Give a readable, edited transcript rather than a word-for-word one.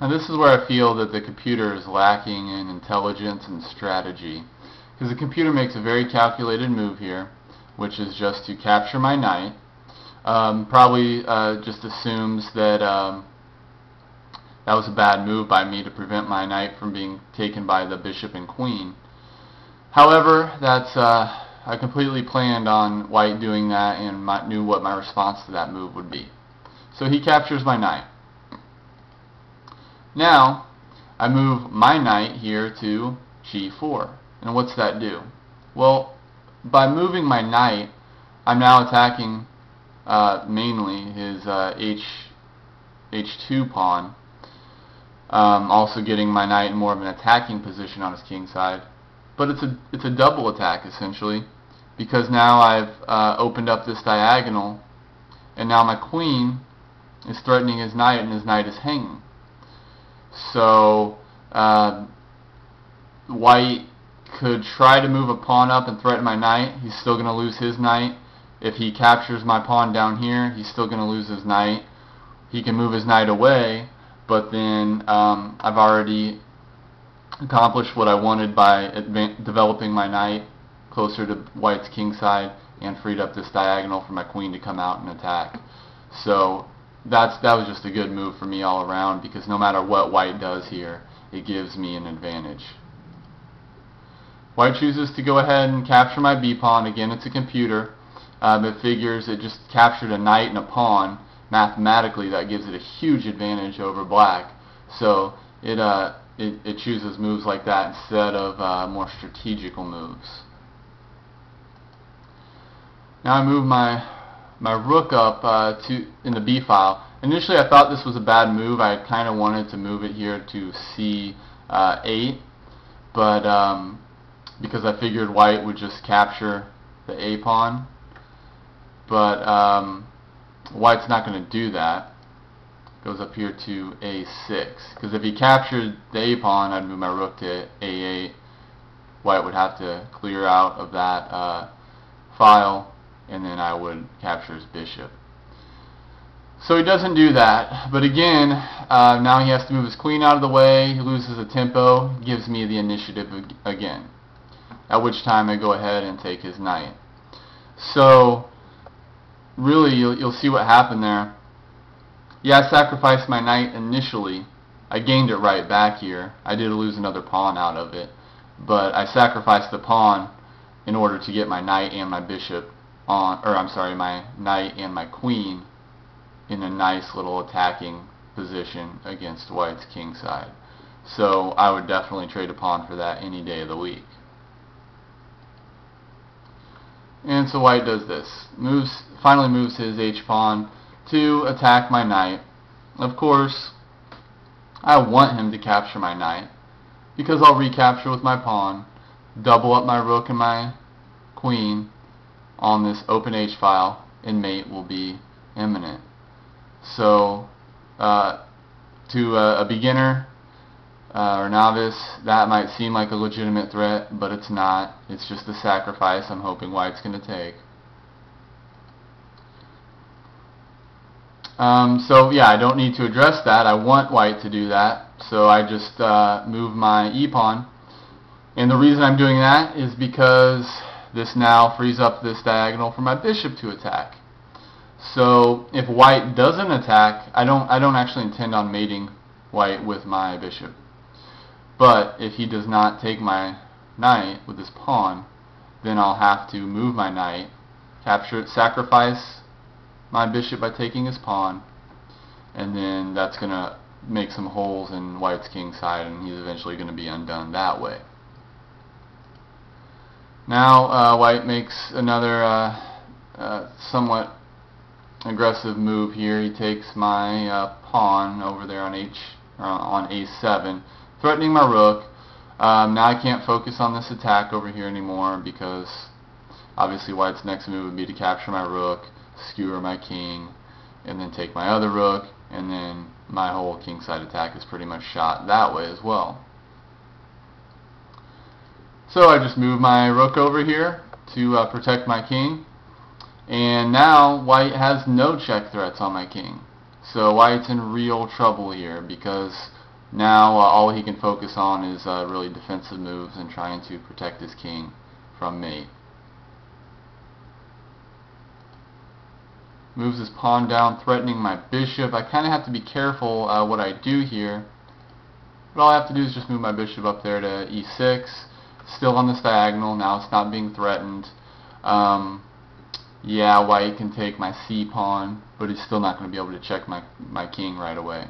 Now this is where I feel that the computer is lacking in intelligence and strategy. Because the computer makes a very calculated move here, which is just to capture my knight. Probably just assumes that that was a bad move by me to prevent my knight from being taken by the bishop and queen. However, that's I completely planned on white doing that and knew what my response to that move would be. So he captures my knight. Now, I move my knight here to g4. And what's that do? Well, by moving my knight, I'm now attacking mainly his h2 pawn. Also getting my knight in more of an attacking position on his king side. But it's a double attack essentially, because now I've opened up this diagonal, and now my queen is threatening his knight, and his knight is hanging. So white could try to move a pawn up and threaten my knight. He's still going to lose his knight. If he captures my pawn down here, he's still going to lose his knight. He can move his knight away, but then I've already accomplished what I wanted by developing my knight closer to white's king side and freed up this diagonal for my queen to come out and attack. So that was just a good move for me all around, because no matter what white does here, it gives me an advantage. White chooses to go ahead and capture my b-pawn. Again, it's a computer. It figures it just captured a knight and a pawn. Mathematically, that gives it a huge advantage over black. So it chooses moves like that instead of more strategical moves. Now I move my rook up in the b file. Initially, I thought this was a bad move. I kind of wanted to move it here to c8, but because I figured white would just capture the a pawn. But white's not going to do that. Goes up here to a6, because if he captured the a pawn, I'd move my rook to a8. White would have to clear out of that file, and then I would capture his bishop. So he doesn't do that, but again, now he has to move his queen out of the way. He loses a tempo, gives me the initiative again, at which time I go ahead and take his knight. So really, you'll see what happened there. Yeah, I sacrificed my knight initially. I gained it right back here. I did lose another pawn out of it, but I sacrificed the pawn in order to get my knight and my bishop on, or I'm sorry, my knight and my queen in a nice little attacking position against white's king side. So I would definitely trade a pawn for that any day of the week. And so white does this. Finally moves his h-pawn to attack my knight. Of course, I want him to capture my knight, because I'll recapture with my pawn, double up my rook and my queen on this open h-file, and mate will be imminent. So to a beginner or novice, that might seem like a legitimate threat, but it's not. It's just a sacrifice I'm hoping white's going to take. So yeah, I don't need to address that. I want white to do that, so I just move my e-pawn. And the reason I'm doing that is because this now frees up this diagonal for my bishop to attack. So if white doesn't attack, I don't actually intend on mating white with my bishop. But if he does not take my knight with his pawn, then I'll have to move my knight, capture it, sacrifice my bishop by taking his pawn, and then that's going to make some holes in white's king side, and he's eventually going to be undone that way. Now white makes another somewhat aggressive move here. He takes my pawn over there on a7, threatening my rook. Now I can't focus on this attack over here anymore, because obviously white's next move would be to capture my rook, skewer my king, and then take my other rook, and then my whole kingside attack is pretty much shot that way as well. So I just move my rook over here to protect my king, and now white has no check threats on my king. So white's in real trouble here, because Now all he can focus on is really defensive moves and trying to protect his king from mate. Moves his pawn down, threatening my bishop. I kind of have to be careful what I do here. But all I have to do is just move my bishop up there to e6. Still on this diagonal. Now it's not being threatened. Yeah, white can take my c pawn, but he's still not going to be able to check my king right away.